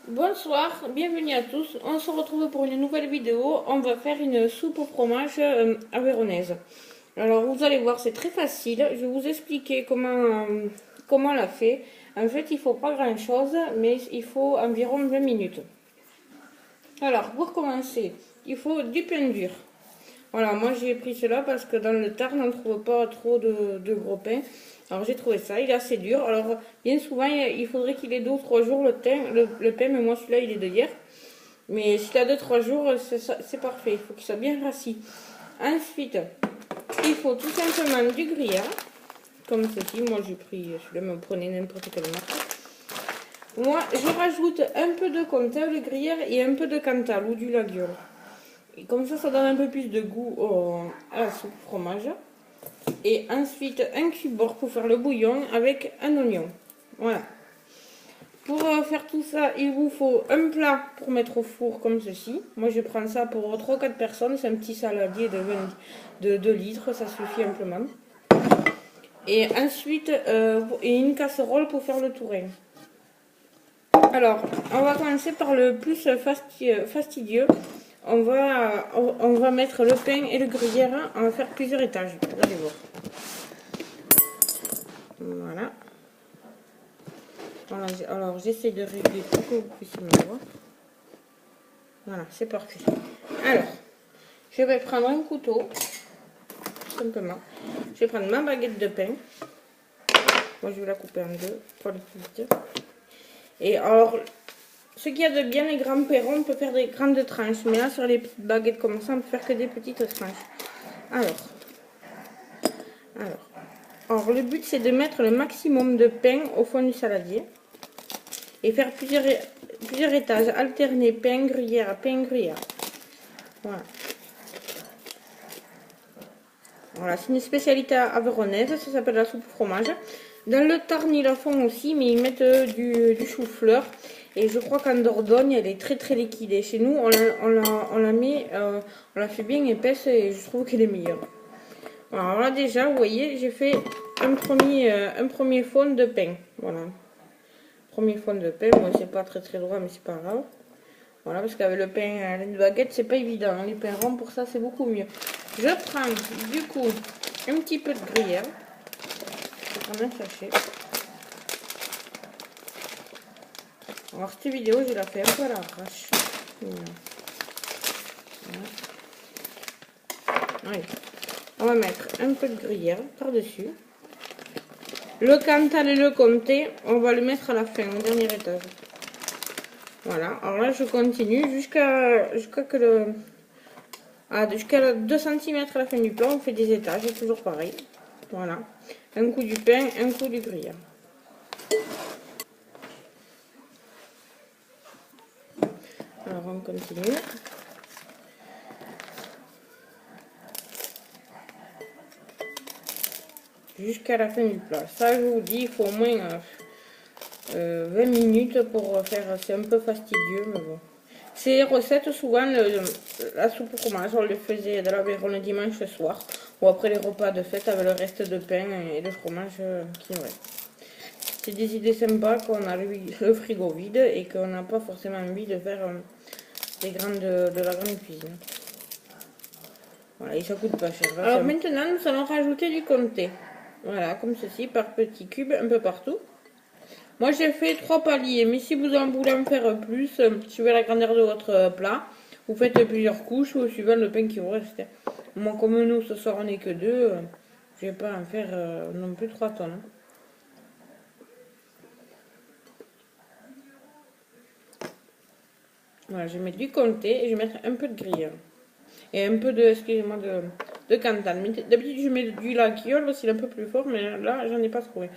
Bonsoir, bienvenue à tous. On se retrouve pour une nouvelle vidéo. On va faire une soupe au fromage avéronaise. Alors vous allez voir, c'est très facile. Je vais vous expliquer comment on la fait. En fait, il faut pas grand chose, mais il faut environ 20 minutes. Alors pour commencer, il faut du pain dur. Voilà, moi j'ai pris cela parce que dans le Tarn, on ne trouve pas trop de gros pain. Alors j'ai trouvé ça, il est assez dur. Alors bien souvent, il faudrait qu'il ait 2 ou 3 jours le pain, mais moi celui-là il est de hier. Mais si tu as 2-3 jours, c'est parfait, il faut qu'il soit bien rassis. Ensuite, il faut tout simplement du gruyère, comme ceci. Moi j'ai pris celui-là, mais vous prenez n'importe quelle marque. Moi je rajoute un peu de comté de gruyère et un peu de cantal ou du laguiole. Et comme ça donne un peu plus de goût à la soupe fromage. Et ensuite, un cube pour faire le bouillon avec un oignon. Voilà. Pour faire tout ça, il vous faut un plat pour mettre au four comme ceci. Moi, je prends ça pour 3-4 personnes. C'est un petit saladier de 2 litres. Ça suffit amplement. Et ensuite, une casserole pour faire le tourin. Alors, on va commencer par le plus fastidieux. On va mettre le pain et le gruyère. On va faire plusieurs étages. Vous allez voir. Voilà. Alors j'essaie de régler pour que vous puissiez me voir. Voilà, c'est parfait. Alors, je vais prendre un couteau. Tout simplement. Je vais prendre ma baguette de pain. Moi, je vais la couper en deux. Pour les petites. Et alors, ce qu'il y a de bien, les grands perrons, on peut faire des grandes tranches. Mais là, sur les petites baguettes comme ça, on peut faire que des petites tranches. Alors, le but, c'est de mettre le maximum de pain au fond du saladier. Et faire plusieurs étages, alterner pain, gruyère, pain, gruyère. Voilà. Voilà, c'est une spécialité avéronaise, ça s'appelle la soupe fromage. Dans le Tarn, ils la font aussi, mais ils mettent du chou-fleur. Et je crois qu'en Dordogne, elle est très très liquide. Et chez nous, on la fait bien épaisse et je trouve qu'elle est meilleure. Alors là déjà, vous voyez, j'ai fait un premier fond de pain. Voilà. Premier fond de pain, bon, c'est pas très très droit, mais c'est pas grave. Voilà, parce qu'avec le pain à la baguette, c'est pas évident. Les pains ronds, pour ça, c'est beaucoup mieux. Je prends, du coup, un petit peu de gruyère. Je prends un sachet. Alors, cette vidéo, je la fais un peu à l'arrache. Voilà. Allez. On va mettre un peu de gruyère par-dessus. Le cantal et le comté, on va le mettre à la fin, au dernier étage. Voilà, alors là je continue jusqu'à 2 cm à la fin du plat, on fait des étages, c'est toujours pareil. Voilà, un coup du pain, un coup du gruyère. Alors on continue. Jusqu'à la fin du plat. Ça je vous dis, il faut au moins 20 minutes pour faire, c'est un peu fastidieux mais bon. Ces recettes, souvent, la soupe au fromage, on les faisait de l'Aveyron le dimanche soir ou après les repas de fête avec le reste de pain et de fromage qui reste. C'est des idées sympas qu'on a le frigo vide et qu'on n'a pas forcément envie de faire de la grande cuisine. Voilà, et ça coûte pas cher. Là, alors maintenant, nous allons rajouter du comté. Voilà, comme ceci, par petits cubes, un peu partout. Moi j'ai fait 3 paliers, mais si vous en voulez en faire plus, suivant la grandeur de votre plat, vous faites plusieurs couches ou suivant le pain qui vous reste. Moi comme nous ce soir on n'est que 2, je vais pas en faire non plus 3 tonnes. Voilà, je vais mettre du comté et je vais mettre un peu de gruyère. Et un peu de, excusez-moi, de cantal. D'habitude je mets du laguiole, c'est un peu plus fort, mais là j'en ai pas trouvé.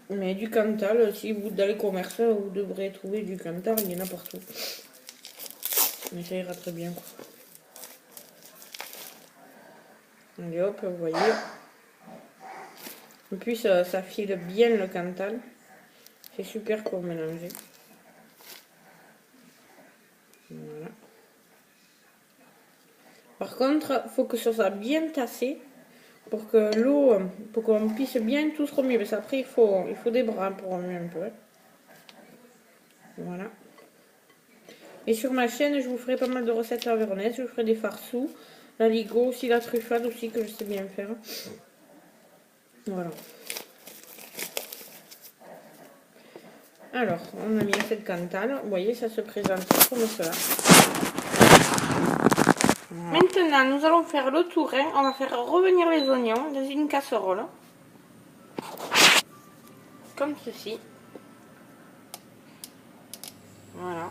Mais du cantal, si vous dans les commerces, vous devrez trouver du cantal, il y en a partout. Mais ça ira très bien. Allez hop, vous voyez. En plus, ça file bien le cantal. C'est super pour mélanger. Voilà. Par contre, il faut que ça soit bien tassé pour que l'eau, pour qu'on puisse bien tout se remuer. Parce qu'après, il faut des bras pour remuer un peu. Voilà. Et sur ma chaîne, je vous ferai pas mal de recettes aveyronaises. Je vous ferai des farceaux, la ligo, aussi la truffade aussi que je sais bien faire. Voilà. Alors, on a mis cette cantale. Vous voyez, ça se présente comme cela. Maintenant, nous allons faire le tourin. On va faire revenir les oignons dans une casserole. Comme ceci. Voilà.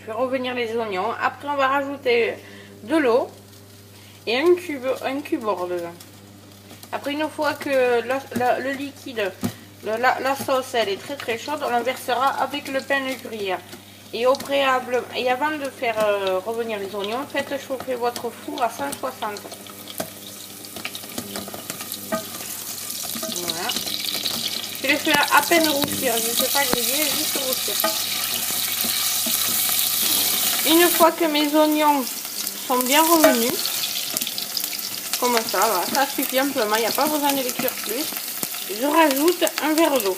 Je vais revenir les oignons. Après, on va rajouter de l'eau et un cube dedans. Après, une fois que le liquide, la sauce, elle est très chaude, on la versera avec le pain de gruyère. Et au préalable, et avant de faire revenir les oignons, faites chauffer votre four à 160. Voilà. Je les fais à peine roussir, je ne sais pas griller, juste roussir. Une fois que mes oignons sont bien revenus, comme ça, voilà, ça suffit amplement, il n'y a pas besoin de les cuire plus. Je rajoute un verre d'eau.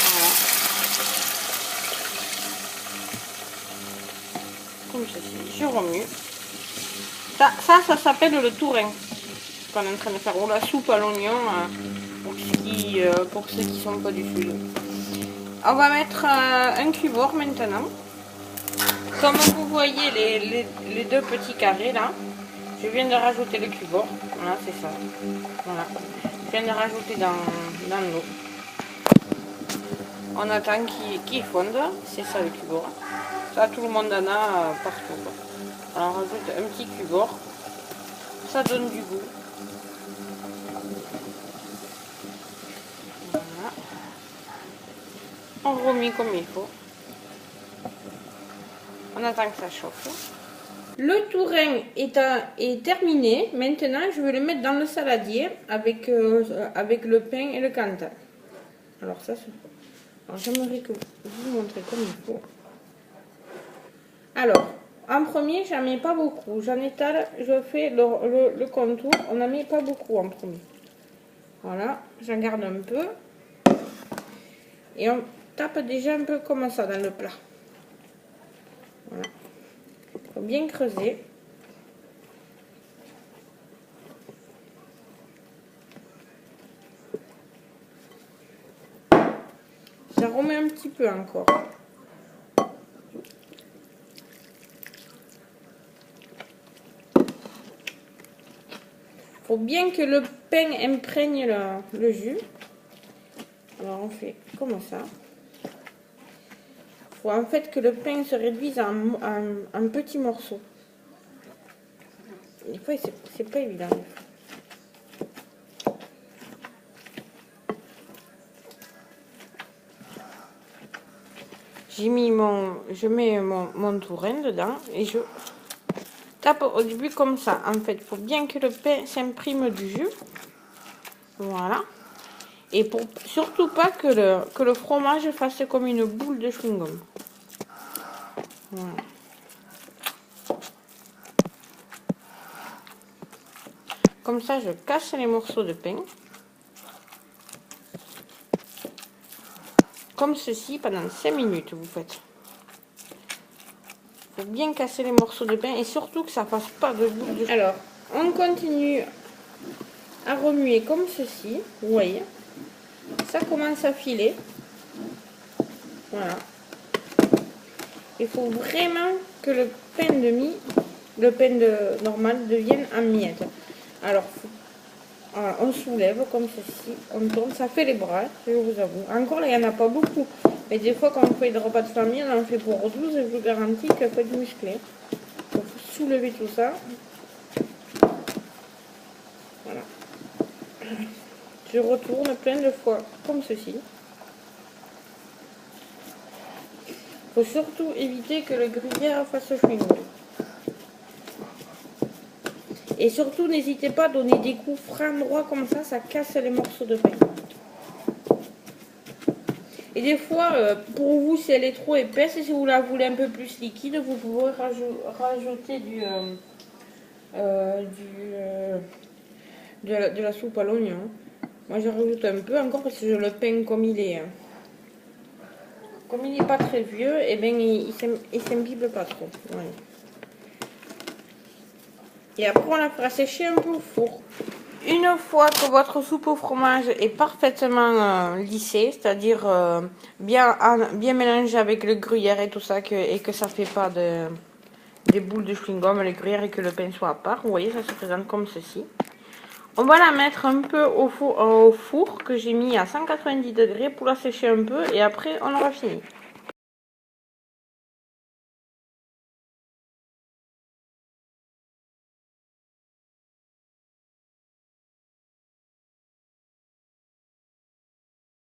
Voilà. Comme ceci, je remue. Ça s'appelle le tourin qu'on est en train de faire, ou la soupe à l'oignon pour ceux qui sont pas du sud. On va mettre un cubord maintenant. Comme vous voyez les deux petits carrés là, je viens de rajouter le cubord. Voilà, c'est ça. Voilà. Je viens de rajouter dans l'eau. On attend qu'il fonde. C'est ça le cubord. Ça, tout le monde en a partout. Alors, on rajoute un petit cubord. Ça donne du goût. Voilà. On remet comme il faut. On attend que ça chauffe. Le tourin est terminé. Maintenant, je vais le mettre dans le saladier avec le pain et le cantal. Alors, ça, alors j'aimerais que vous montrez comme il faut. Alors, en premier, j'en mets pas beaucoup. J'en étale, je fais le contour. On n'en met pas beaucoup en premier. Voilà, j'en garde un peu. Et on tape déjà un peu comme ça dans le plat. Voilà. Il faut bien creuser. Ça remet un petit peu encore. Il faut bien que le pain imprègne le jus. Alors on fait comme ça. Il faut en fait que le pain se réduise en petits morceaux. Des fois c'est pas évident. Je mets mon tourin dedans et je tape au début comme ça. En fait, il faut bien que le pain s'imprime du jus. Voilà. Et pour surtout pas que le fromage fasse comme une boule de chewing-gum. Voilà. Comme ça, je casse les morceaux de pain. Comme ceci, pendant 5 minutes, vous faites. Il faut bien casser les morceaux de pain et surtout que ça fasse pas de boule de... Alors, on continue à remuer comme ceci, vous voyez. Ça commence à filer. Voilà. Il faut vraiment que le pain de mie, normal devienne en miettes. Alors, voilà, on soulève comme ceci, on tourne, ça fait les bras, je vous avoue. Encore là, il n'y en a pas beaucoup. Mais des fois, quand on fait des repas de famille, on en fait pour 12 et je vous garantis qu'il faut être musclé. Il faut soulever tout ça. Voilà. Je retourne plein de fois comme ceci. Il faut surtout éviter que le gruyère fasse chewing-gum. Et surtout, n'hésitez pas à donner des coups francs droits comme ça casse les morceaux de pain. Et des fois, pour vous, si elle est trop épaisse, si vous la voulez un peu plus liquide, vous pouvez de la soupe à l'oignon. Moi, je rajoute un peu encore parce que je le peins comme il est. Comme il n'est pas très vieux, et ben il s'imbibe pas trop. Voilà. Et après, on la fera sécher un peu au four. Une fois que votre soupe au fromage est parfaitement lissée, c'est-à-dire bien mélangée avec le gruyère et tout ça, et que ça fait pas des boules de chewing-gum, le gruyère et que le pain soit à part, vous voyez, ça se présente comme ceci. On va la mettre un peu au four que j'ai mis à 190 degrés pour la sécher un peu et après on aura fini.